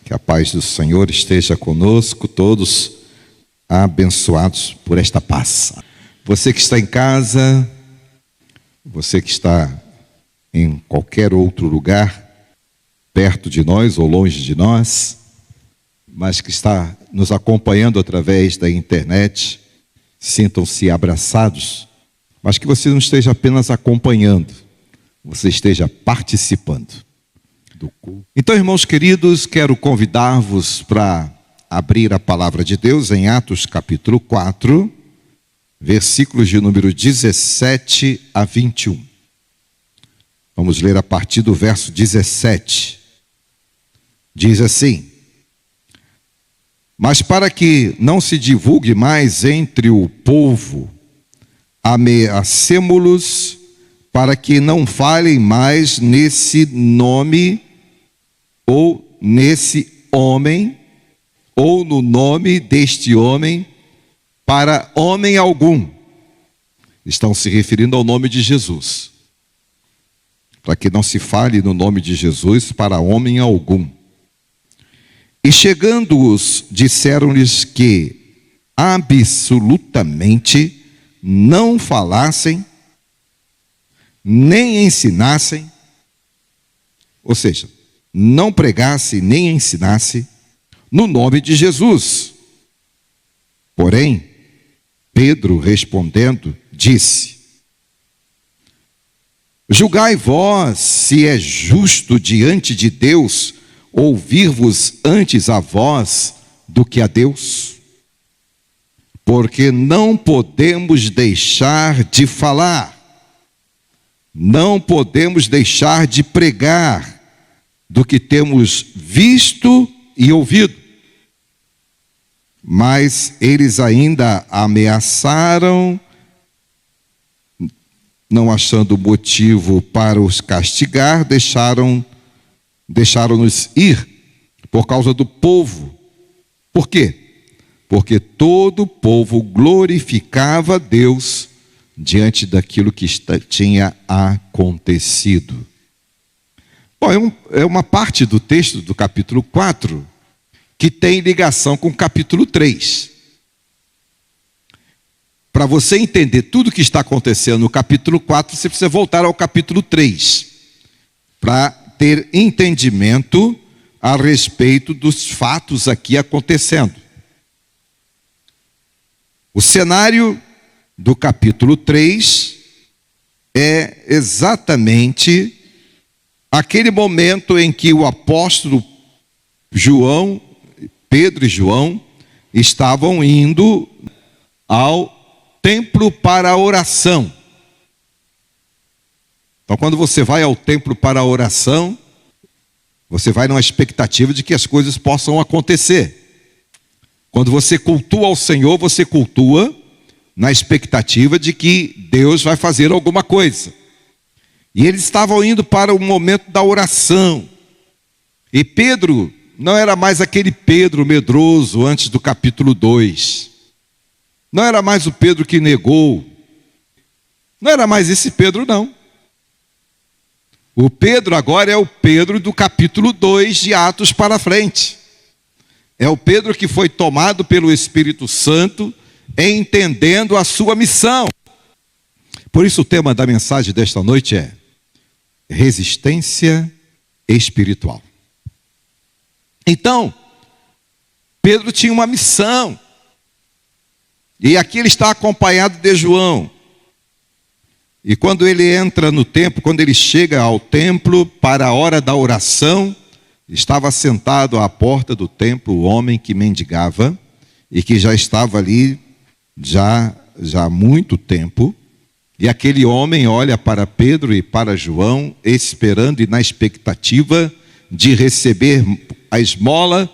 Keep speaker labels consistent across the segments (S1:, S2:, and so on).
S1: Que a paz do Senhor esteja conosco, todos abençoados por esta paz. Você que está em casa, você que está em qualquer outro lugar, perto de nós ou longe de nós, mas que está nos acompanhando através da internet, sintam-se abraçados, mas que você não esteja apenas acompanhando, você esteja participando do culto. Então, irmãos queridos, quero convidar-vos para abrir a palavra de Deus em Atos capítulo 4, versículos de número 17 a 21. Vamos ler a partir do verso 17. Diz assim: mas para que não se divulgue mais entre o povo, ameacemo-los para que não falem mais nesse nome, ou nesse homem, ou no nome deste homem, para homem algum. Estão se referindo ao nome de Jesus. Para que não se fale no nome de Jesus para homem algum. E chegando-os, disseram-lhes que absolutamente não falassem, nem ensinassem, ou seja, não pregasse nem ensinasse no nome de Jesus. Porém, Pedro respondendo, disse: julgai vós se é justo diante de Deus ouvir-vos antes a vós do que a Deus, porque não podemos deixar de falar, não podemos deixar de pregar do que temos visto e ouvido. Mas eles ainda ameaçaram, não achando motivo para os castigar, deixaram-nos ir por causa do povo. Por quê? Porque todo o povo glorificava a Deus diante daquilo que tinha acontecido. Bom, é uma parte do texto do capítulo 4 que tem ligação com o capítulo 3. Para você entender tudo o que está acontecendo no capítulo 4, você precisa voltar ao capítulo 3, para ter entendimento a respeito dos fatos aqui acontecendo. O cenário do capítulo 3 é exatamente aquele momento em que o apóstolo João, Pedro e João, estavam indo ao templo para a oração. Então, quando você vai ao templo para a oração, você vai numa expectativa de que as coisas possam acontecer. Quando você cultua ao Senhor, você cultua na expectativa de que Deus vai fazer alguma coisa. E eles estavam indo para o momento da oração. E Pedro não era mais aquele Pedro medroso antes do capítulo 2. Não era mais o Pedro que negou. Não era mais esse Pedro, não. O Pedro agora é o Pedro do capítulo 2 de Atos para frente. É o Pedro que foi tomado pelo Espírito Santo, entendendo a sua missão. Por isso o tema da mensagem desta noite é resistência espiritual. Então, Pedro tinha uma missão. E aqui ele está acompanhado de João. E quando ele entra no templo, quando ele chega ao templo para a hora da oração, estava sentado à porta do templo o homem que mendigava e que já estava ali já há muito tempo. E aquele homem olha para Pedro e para João, esperando e na expectativa de receber a esmola,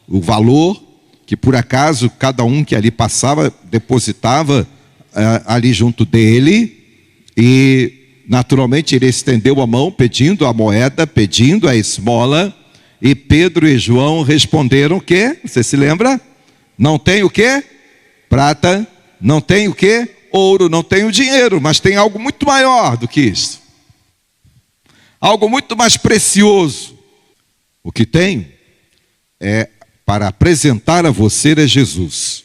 S1: o valor, que por acaso cada um que ali passava depositava ali junto dele. E naturalmente ele estendeu a mão pedindo a moeda, pedindo a esmola. E Pedro e João responderam o quê? Você se lembra? Não tem o quê? Prata. Não tem o quê? Ouro. Não tem o dinheiro, mas tem algo muito maior do que isso. Algo muito mais precioso. O que tem para apresentar a você é Jesus.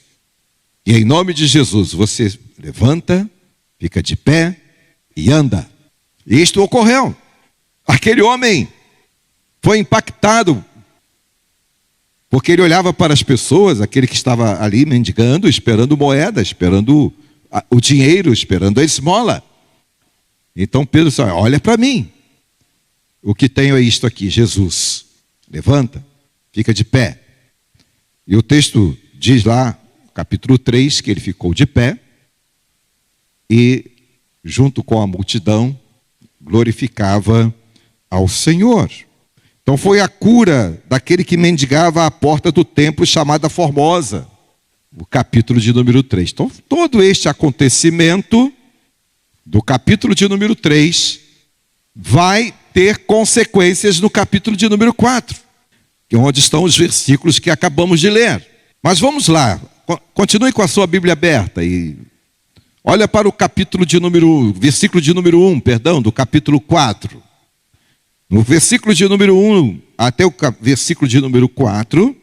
S1: E em nome de Jesus, você levanta, fica de pé e anda. E isto ocorreu. Aquele homem foi impactado, porque ele olhava para as pessoas, aquele que estava ali mendigando, esperando moeda, esperando o dinheiro, esperando a esmola. Então Pedro disse: olha para mim, o que tenho é isto aqui, Jesus. Levanta, fica de pé. E o texto diz lá, capítulo 3, que ele ficou de pé e, junto com a multidão, glorificava ao Senhor. Então foi a cura daquele que mendigava à porta do templo chamada Formosa, o capítulo de número 3. Então todo este acontecimento do capítulo de número 3 vai ter consequências no capítulo de número 4, que é onde estão os versículos que acabamos de ler. Mas vamos lá, continue com a sua Bíblia aberta e olha para o versículo de número 1, do capítulo 4. No versículo de número 1 até o versículo de número 4,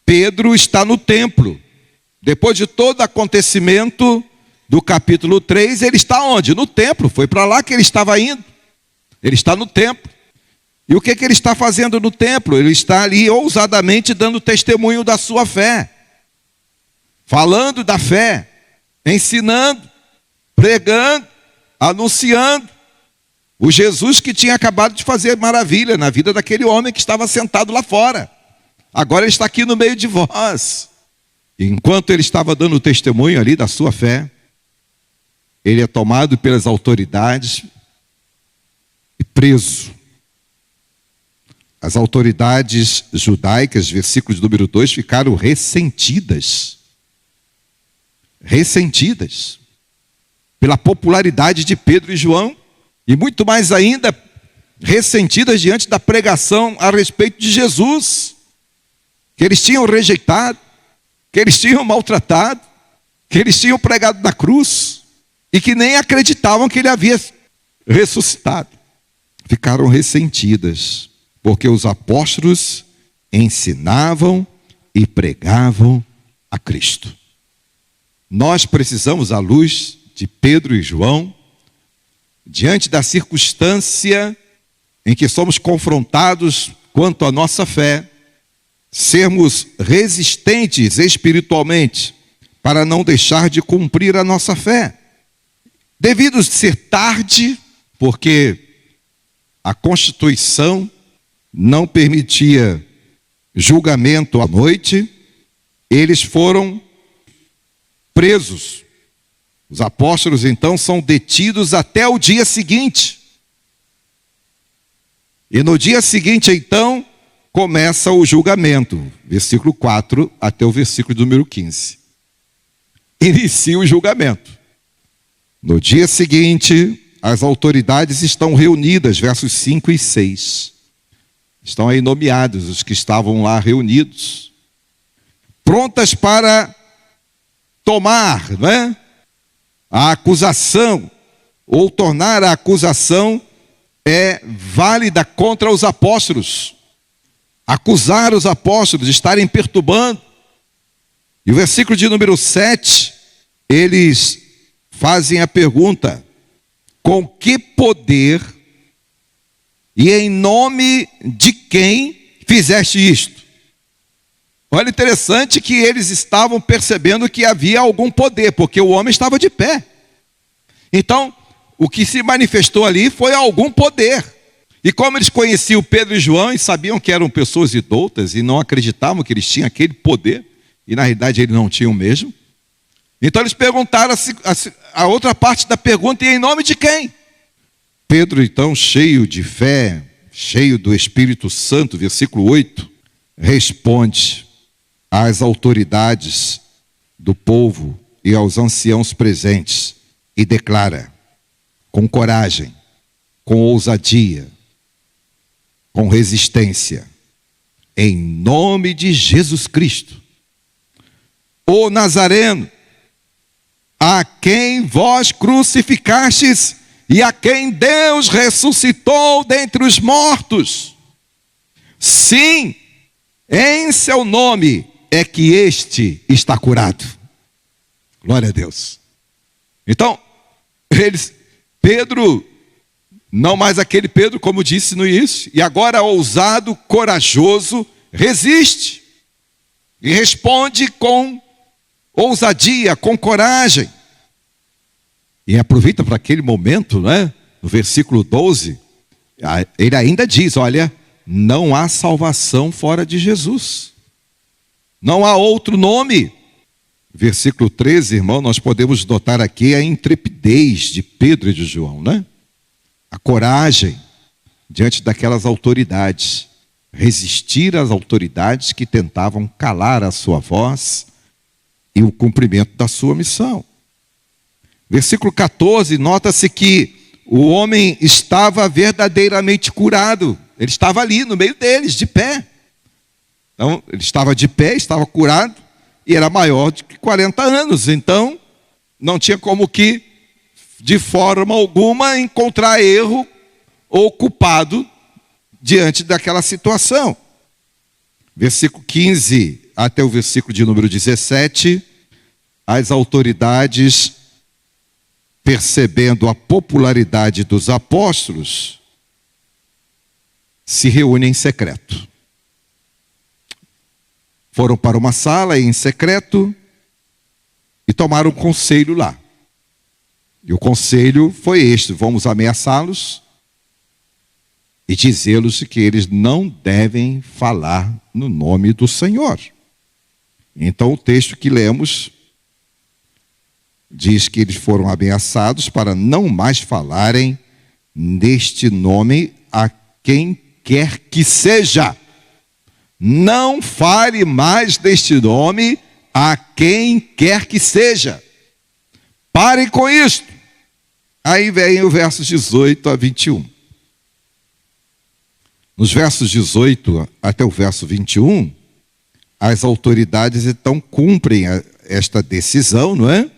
S1: Pedro está no templo. Depois de todo acontecimento do capítulo 3, ele está onde? No templo. Foi para lá que ele estava indo. Ele está no templo. E o que ele está fazendo no templo? Ele está ali ousadamente dando testemunho da sua fé. Falando da fé. Ensinando. Pregando. Anunciando. O Jesus que tinha acabado de fazer maravilha na vida daquele homem que estava sentado lá fora. Agora ele está aqui no meio de vós. E enquanto ele estava dando testemunho ali da sua fé, ele é tomado pelas autoridades e preso. As autoridades judaicas, versículo de número 2, ficaram ressentidas. Ressentidas pela popularidade de Pedro e João. E muito mais ainda, ressentidas diante da pregação a respeito de Jesus, que eles tinham rejeitado, que eles tinham maltratado, que eles tinham pregado na cruz, e que nem acreditavam que ele havia ressuscitado. Ficaram ressentidas, porque os apóstolos ensinavam e pregavam a Cristo. Nós precisamos, à luz de Pedro e João, diante da circunstância em que somos confrontados quanto à nossa fé, sermos resistentes espiritualmente para não deixar de cumprir a nossa fé. Devido ser tarde, porque a Constituição não permitia julgamento à noite, eles foram presos. Os apóstolos, então, são detidos até o dia seguinte. E no dia seguinte, então, começa o julgamento. Versículo 4 até o versículo número 15. Inicia o julgamento. No dia seguinte, as autoridades estão reunidas, versos 5 e 6. Estão aí nomeados os que estavam lá reunidos. Prontas para tomar, não é? A acusação, ou tornar a acusação válida contra os apóstolos. Acusar os apóstolos de estarem perturbando. E o versículo de número 7, eles fazem a pergunta: com que poder e em nome de quem fizeste isto? Olha, interessante que eles estavam percebendo que havia algum poder, porque o homem estava de pé. Então, o que se manifestou ali foi algum poder. E como eles conheciam Pedro e João e sabiam que eram pessoas idólatras e não acreditavam que eles tinham aquele poder, e na realidade eles não tinham mesmo, então eles perguntaram a outra parte da pergunta: e em nome de quem? Pedro, então, cheio de fé, cheio do Espírito Santo, versículo 8, responde às autoridades do povo e aos anciãos presentes e declara, com coragem, com ousadia, com resistência, em nome de Jesus Cristo, o Nazareno, a quem vós crucificastes e a quem Deus ressuscitou dentre os mortos. Sim, Em seu nome é que este está curado. Glória a Deus. Então, Pedro, não mais aquele Pedro, como disse no início, e agora ousado, corajoso, resiste e responde com ousadia, com coragem. E aproveita para aquele momento, né? No versículo 12, ele ainda diz, olha, não há salvação fora de Jesus. Não há outro nome. Versículo 13, irmão, nós podemos notar aqui a intrepidez de Pedro e de João, né? A coragem diante daquelas autoridades. Resistir às autoridades que tentavam calar a sua voz e o cumprimento da sua missão. Versículo 14, nota-se que o homem estava verdadeiramente curado. Ele estava ali no meio deles, de pé. Então, ele estava de pé, estava curado, e era maior de 40 anos. Então, não tinha como que, de forma alguma, encontrar erro ou culpado diante daquela situação. Versículo 15 até o versículo de número 17, as autoridades, percebendo a popularidade dos apóstolos, se reúnem em secreto. Foram para uma sala em secreto e tomaram um conselho lá. E o conselho foi este: vamos ameaçá-los e dizê-los que eles não devem falar no nome do Senhor. Então o texto que lemos diz que eles foram ameaçados para não mais falarem neste nome a quem quer que seja. Não fale mais deste nome a quem quer que seja. Parem com isso. Aí vem o versos 18 a 21. Nos versos 18 até o verso 21, as autoridades então cumprem esta decisão, não é?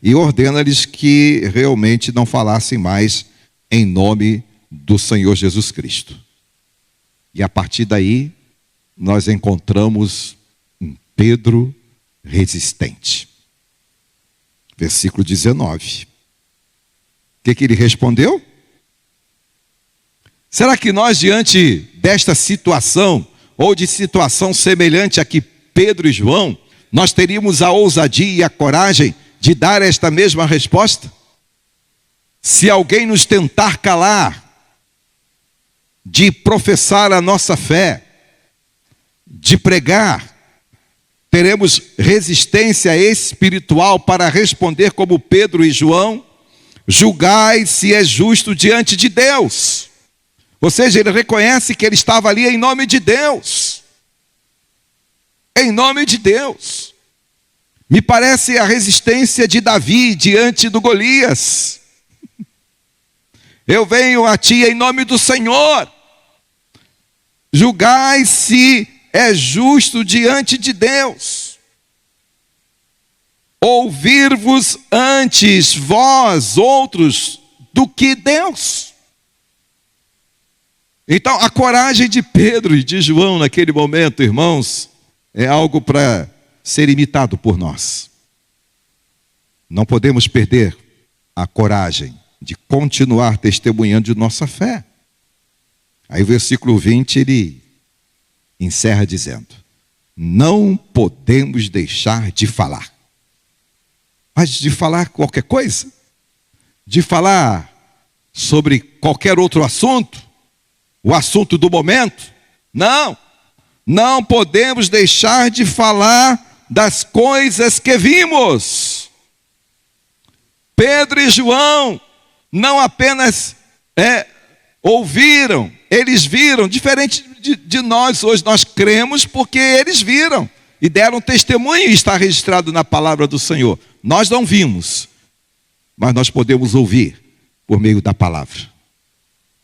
S1: E ordena-lhes que realmente não falassem mais em nome do Senhor Jesus Cristo. E a partir daí, nós encontramos um Pedro resistente. Versículo 19. O que ele respondeu? Será que nós, diante desta situação, ou de situação semelhante a que Pedro e João, nós teríamos a ousadia e a coragem de dar esta mesma resposta? Se alguém nos tentar calar, de professar a nossa fé, de pregar, teremos resistência espiritual para responder como Pedro e João: julgai se é justo diante de Deus. Ou seja, ele reconhece que ele estava ali em nome de Deus. Em nome de Deus. Me parece a resistência de Davi diante do Golias. Eu venho a ti em nome do Senhor. Julgai se é justo diante de Deus. Ouvir-vos antes vós outros do que Deus. Então, a coragem de Pedro e de João naquele momento, irmãos, é algo para ser imitado por nós. Não podemos perder a coragem de continuar testemunhando de nossa fé. Aí o versículo 20, ele encerra dizendo: não podemos deixar de falar. Mas de falar qualquer coisa? De falar sobre qualquer outro assunto? O assunto do momento? Não. Não podemos deixar de falar das coisas que vimos. Pedro e João não apenas ouviram, eles viram. Diferente de nós hoje, nós cremos porque eles viram e deram testemunho, e está registrado na palavra do Senhor. Nós não vimos, mas nós podemos ouvir por meio da palavra.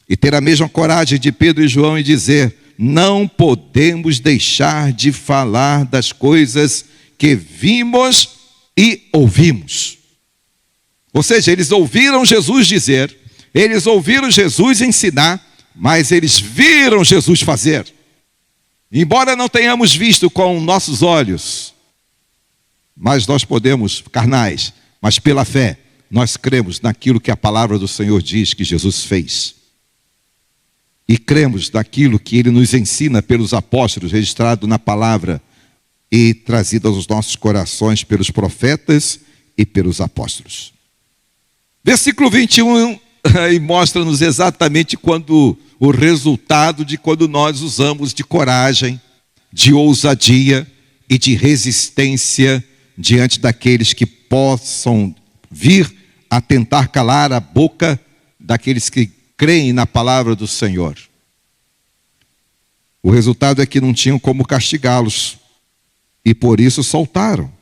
S1: E ter a mesma coragem de Pedro e João e dizer: não podemos deixar de falar das coisas que vimos e ouvimos. Ou seja, eles ouviram Jesus dizer, eles ouviram Jesus ensinar, mas eles viram Jesus fazer. Embora não tenhamos visto com nossos olhos, mas nós podemos, carnais, mas pela fé, nós cremos naquilo que a palavra do Senhor diz que Jesus fez. E cremos naquilo que Ele nos ensina pelos apóstolos, registrado na palavra e trazido aos nossos corações pelos profetas e pelos apóstolos. Versículo 21 aí mostra-nos exatamente o resultado de quando nós usamos de coragem, de ousadia e de resistência diante daqueles que possam vir a tentar calar a boca daqueles que creem na palavra do Senhor. O resultado é que não tinham como castigá-los e por isso soltaram,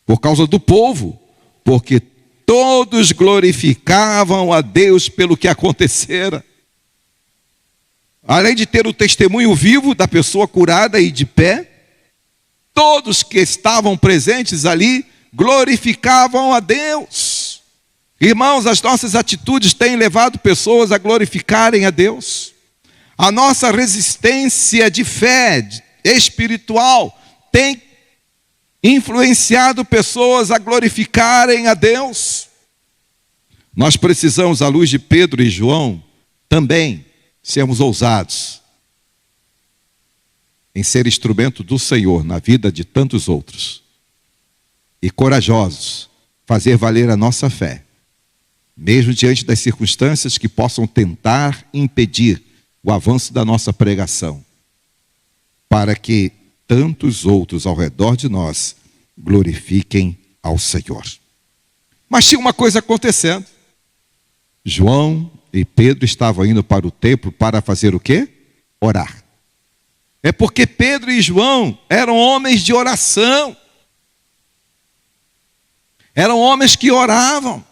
S1: por causa do povo, porque todos glorificavam a Deus pelo que acontecera. Além de ter o testemunho vivo da pessoa curada e de pé, todos que estavam presentes ali glorificavam a Deus. Irmãos, as nossas atitudes têm levado pessoas a glorificarem a Deus. A nossa resistência de fé espiritual tem influenciado pessoas a glorificarem a Deus. Nós precisamos, à luz de Pedro e João, também sermos ousados em ser instrumento do Senhor na vida de tantos outros. E corajosos, fazer valer a nossa fé, mesmo diante das circunstâncias que possam tentar impedir o avanço da nossa pregação, para que tantos outros ao redor de nós glorifiquem ao Senhor. Mas tinha uma coisa acontecendo. João e Pedro estavam indo para o templo para fazer o quê? Orar. É porque Pedro e João eram homens de oração. Eram homens que oravam.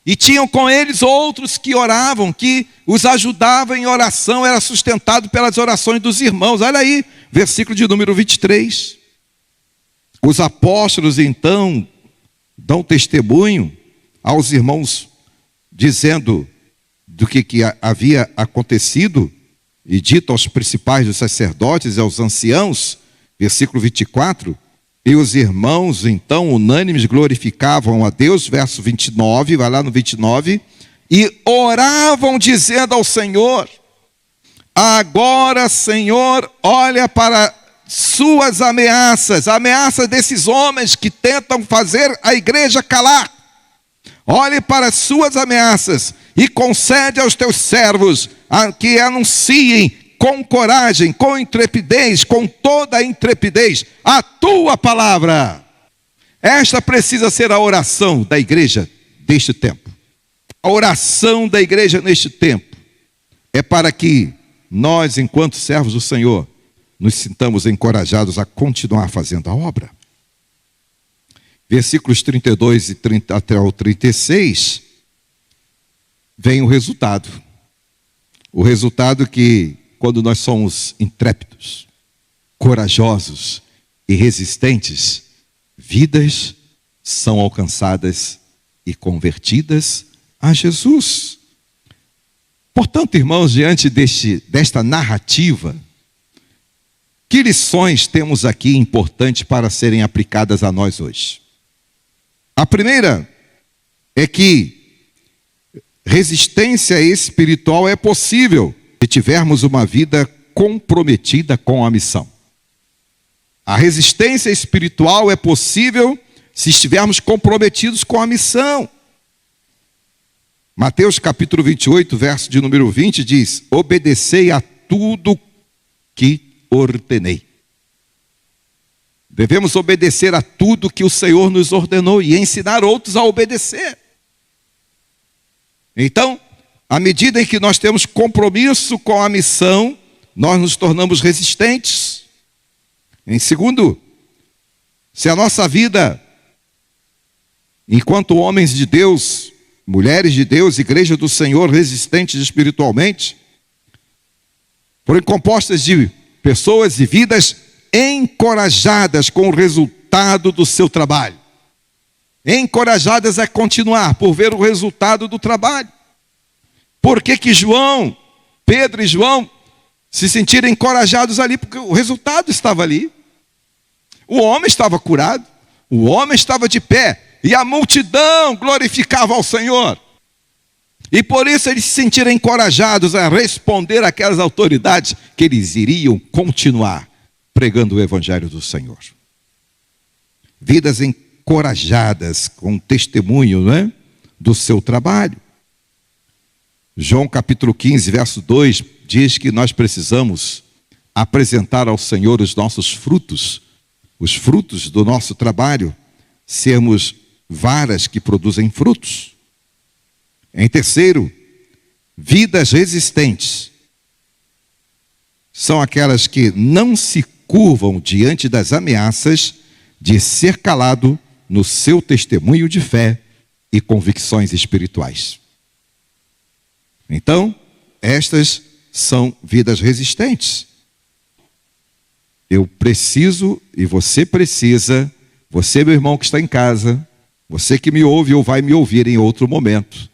S1: E tinham com eles outros que oravam, que os ajudavam em oração, era sustentado pelas orações dos irmãos. Olha aí, versículo de número 23. Os apóstolos então dão testemunho aos irmãos, dizendo do que havia acontecido, e dito aos principais dos sacerdotes e aos anciãos, versículo 24, e os irmãos então unânimes glorificavam a Deus, verso 29, vai lá no 29, e oravam dizendo ao Senhor: agora, Senhor, olha para suas ameaças, ameaças desses homens que tentam fazer a igreja calar. Olhe para as suas ameaças e concede aos teus servos que anunciem com coragem, com intrepidez, com toda a intrepidez, a tua palavra. Esta precisa ser a oração da igreja deste tempo. A oração da igreja neste tempo é para que nós, enquanto servos do Senhor, nos sintamos encorajados a continuar fazendo a obra. Versículos 32 e 30 até o 36, vem o resultado. O resultado que, quando nós somos intrépidos, corajosos e resistentes, vidas são alcançadas e convertidas a Jesus. Portanto, irmãos, diante desta narrativa, que lições temos aqui importantes para serem aplicadas a nós hoje? A primeira é que resistência espiritual é possível se tivermos uma vida comprometida com a missão. A resistência espiritual é possível se estivermos comprometidos com a missão. Mateus capítulo 28, verso de número 20 diz: obedecei a tudo que ordenei. Devemos obedecer a tudo que o Senhor nos ordenou e ensinar outros a obedecer. Então, à medida em que nós temos compromisso com a missão, nós nos tornamos resistentes. Em segundo, se a nossa vida, enquanto homens de Deus, mulheres de Deus, igreja do Senhor, resistentes espiritualmente, forem compostas de pessoas e vidas encorajadas com o resultado do seu trabalho, encorajadas a continuar por ver o resultado do trabalho. Por que que Pedro e João se sentiram encorajados ali, porque o resultado estava ali. O homem estava curado, o homem estava de pé, e a multidão glorificava ao Senhor. E por isso eles se sentiram encorajados a responder àquelas autoridades que eles iriam continuar pregando o Evangelho do Senhor. Vidas encorajadas com testemunho, né, do seu trabalho. João capítulo 15, verso 2, diz que nós precisamos apresentar ao Senhor os nossos frutos, os frutos do nosso trabalho, sermos varas que produzem frutos. Em terceiro, vidas resistentes. São aquelas que não se curvam diante das ameaças de ser calado no seu testemunho de fé e convicções espirituais. Então, estas são vidas resistentes. Eu preciso e você precisa, você, meu irmão que está em casa, você que me ouve ou vai me ouvir em outro momento,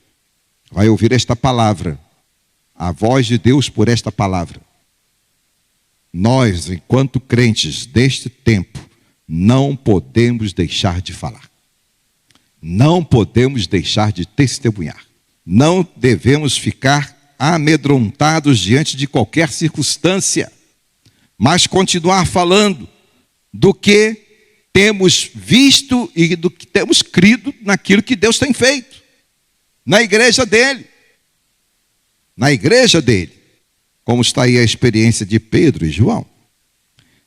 S1: vai ouvir esta palavra, a voz de Deus por esta palavra. Nós, enquanto crentes deste tempo, não podemos deixar de falar. Não podemos deixar de testemunhar. Não devemos ficar amedrontados diante de qualquer circunstância, mas continuar falando do que temos visto e do que temos crido naquilo que Deus tem feito, na igreja dele. Na igreja dele, como está aí a experiência de Pedro e João.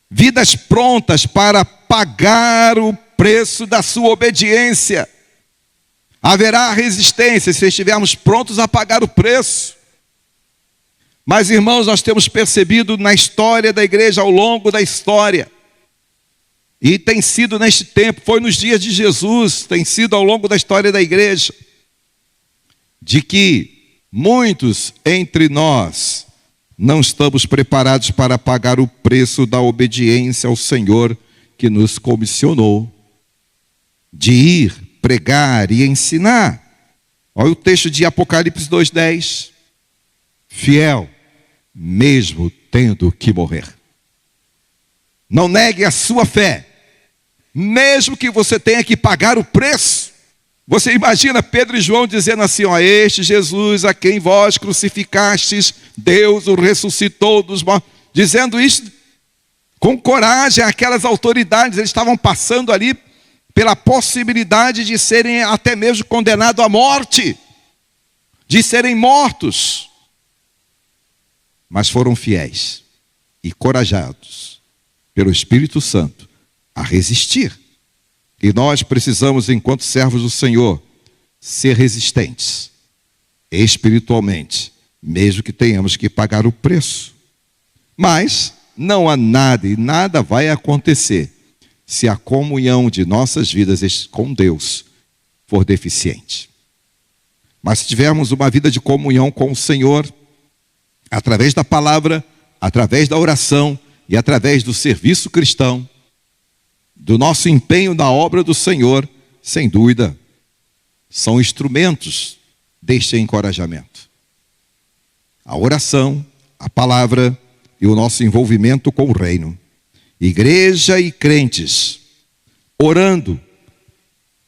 S1: Vidas prontas para pagar o preço da sua obediência. Haverá resistência se estivermos prontos a pagar o preço. Mas, irmãos, nós temos percebido na história da igreja, ao longo da história, e tem sido neste tempo, foi nos dias de Jesus, tem sido ao longo da história da igreja, de que muitos entre nós não estamos preparados para pagar o preço da obediência ao Senhor que nos comissionou, de ir pregar e ensinar. Olha o texto de Apocalipse 2:10. Fiel, mesmo tendo que morrer. Não negue a sua fé, mesmo que você tenha que pagar o preço. Você imagina Pedro e João dizendo assim, ó, este Jesus a quem vós crucificastes, Deus o ressuscitou dos mortos. Dizendo isso com coragem, aquelas autoridades, eles estavam passando ali pela possibilidade de serem até mesmo condenados à morte, de serem mortos. Mas foram fiéis e corajados pelo Espírito Santo a resistir. E nós precisamos, enquanto servos do Senhor, ser resistentes espiritualmente, mesmo que tenhamos que pagar o preço. Mas não há nada e nada vai acontecer se a comunhão de nossas vidas com Deus for deficiente. Mas se tivermos uma vida de comunhão com o Senhor, através da palavra, através da oração e através do serviço cristão, do nosso empenho na obra do Senhor, sem dúvida, são instrumentos deste encorajamento. A oração, a palavra e o nosso envolvimento com o reino. Igreja e crentes, orando,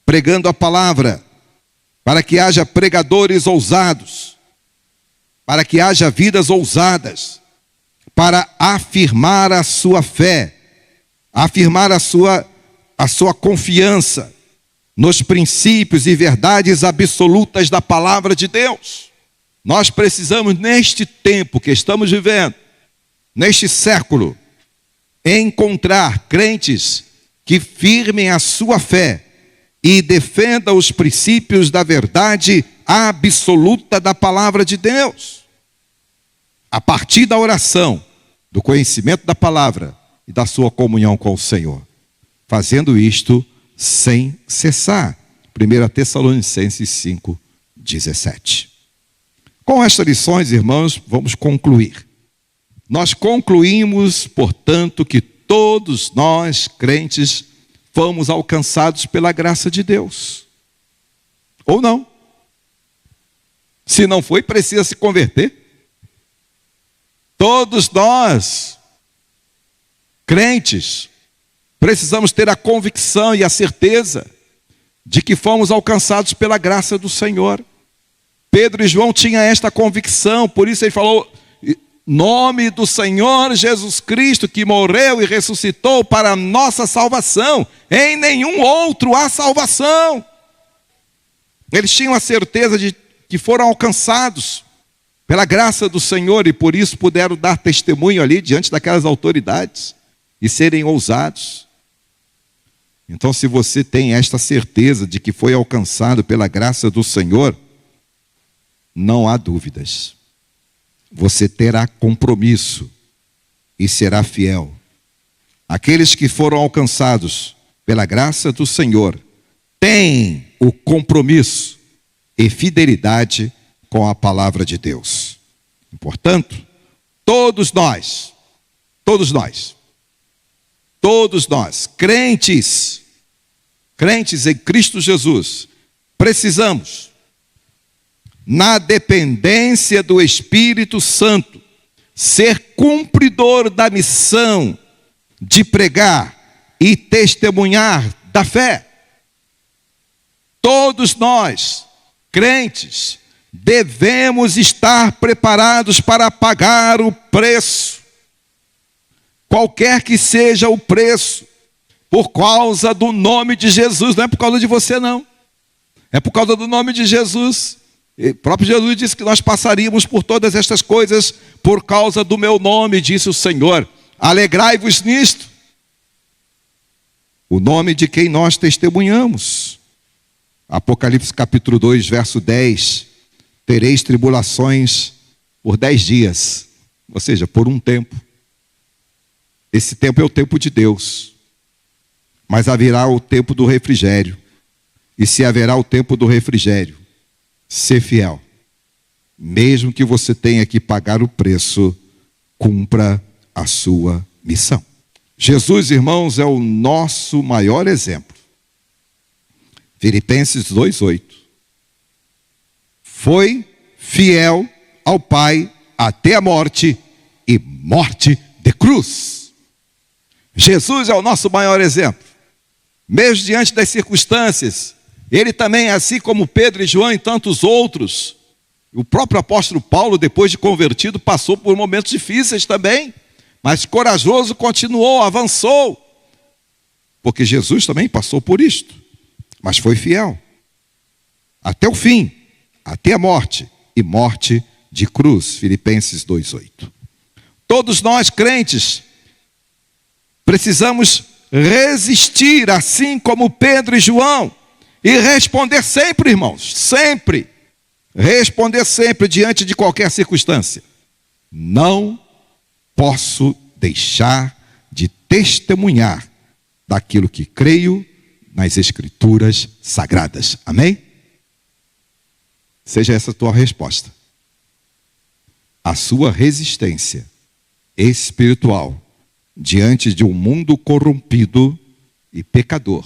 S1: pregando a palavra, para que haja pregadores ousados, para que haja vidas ousadas, para afirmar a sua fé, afirmar a sua confiança nos princípios e verdades absolutas da palavra de Deus. Nós precisamos, neste tempo que estamos vivendo, neste século, encontrar crentes que firmem a sua fé e defendam os princípios da verdade absoluta da palavra de Deus. A partir da oração, do conhecimento da palavra e da sua comunhão com o Senhor. Fazendo isto sem cessar. 1 Tessalonicenses 5:17. Com estas lições, irmãos, vamos concluir. Nós concluímos, portanto, que todos nós, crentes, fomos alcançados pela graça de Deus. Ou não? Se não foi, precisa se converter. Todos nós, crentes, precisamos ter a convicção e a certeza de que fomos alcançados pela graça do Senhor. Pedro e João tinham esta convicção, por isso ele falou: nome do Senhor Jesus Cristo, que morreu e ressuscitou para a nossa salvação. Em nenhum outro há salvação. Eles tinham a certeza de que foram alcançados pela graça do Senhor e por isso puderam dar testemunho ali diante daquelas autoridades e serem ousados. Então, se você tem esta certeza de que foi alcançado pela graça do Senhor, não há dúvidas. Você terá compromisso e será fiel. Aqueles que foram alcançados pela graça do Senhor têm o compromisso e fidelidade com a palavra de Deus. Portanto, todos nós, crentes em Cristo Jesus, precisamos, na dependência do Espírito Santo, ser cumpridor da missão de pregar e testemunhar da fé. Todos nós, crentes, devemos estar preparados para pagar o preço, qualquer que seja o preço, por causa do nome de Jesus. Não é por causa de você, não. É por causa do nome de Jesus. O próprio Jesus disse que nós passaríamos por todas estas coisas por causa do meu nome, disse o Senhor. Alegrai-vos nisto. O nome de quem nós testemunhamos. Apocalipse capítulo 2, verso 10. Tereis tribulações por 10 dias, ou seja, por um tempo. Esse tempo é o tempo de Deus. Mas haverá o tempo do refrigério. E se haverá o tempo do refrigério, ser fiel. Mesmo que você tenha que pagar o preço, cumpra a sua missão. Jesus, irmãos, é o nosso maior exemplo. Filipenses 2:8. Foi fiel ao Pai até a morte e morte de cruz. Jesus é o nosso maior exemplo. Mesmo diante das circunstâncias, ele também, assim como Pedro e João e tantos outros, o próprio apóstolo Paulo, depois de convertido, passou por momentos difíceis também, mas corajoso continuou, avançou, porque Jesus também passou por isto, mas foi fiel, até o fim, até a morte, e morte de cruz, Filipenses 2:8. Todos nós crentes, precisamos resistir, assim como Pedro e João, e responder sempre, irmãos, sempre. Responder sempre diante de qualquer circunstância. Não posso deixar de testemunhar daquilo que creio nas Escrituras Sagradas. Amém? Seja essa a tua resposta. A sua resistência espiritual diante de um mundo corrompido e pecador,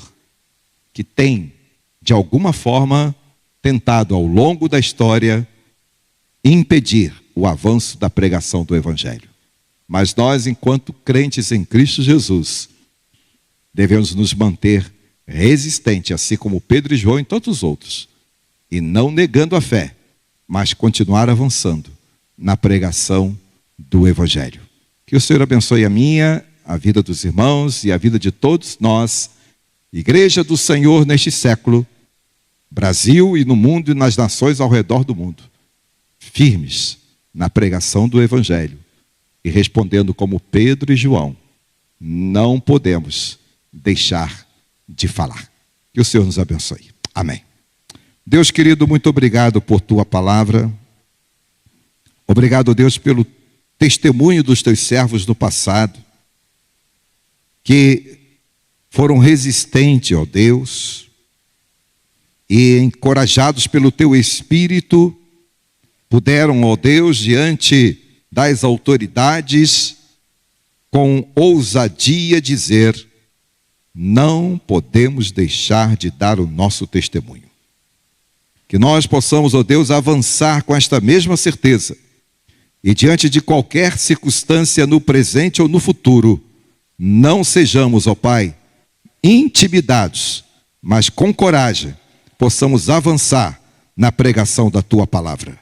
S1: que tem, de alguma forma, tentado ao longo da história impedir o avanço da pregação do Evangelho. Mas nós, enquanto crentes em Cristo Jesus, devemos nos manter resistentes, assim como Pedro e João e tantos outros, e não negando a fé, mas continuar avançando na pregação do Evangelho. Que o Senhor abençoe a minha, a vida dos irmãos e a vida de todos nós, Igreja do Senhor neste século, Brasil e no mundo e nas nações ao redor do mundo, firmes na pregação do Evangelho e respondendo como Pedro e João, não podemos deixar de falar. Que o Senhor nos abençoe. Amém. Deus querido, muito obrigado por tua palavra. Obrigado, Deus, pelo testemunho dos teus servos do passado, que foram resistentes, ó Deus, e encorajados pelo teu Espírito, puderam, ó Deus, diante das autoridades, com ousadia dizer: não podemos deixar de dar o nosso testemunho. Que nós possamos, ó Deus, avançar com esta mesma certeza, E diante de qualquer circunstância no presente ou no futuro, não sejamos, ó Pai, intimidados, mas com coragem possamos avançar na pregação da Tua palavra.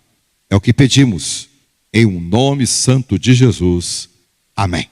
S1: É o que pedimos, em um nome santo de Jesus. Amém.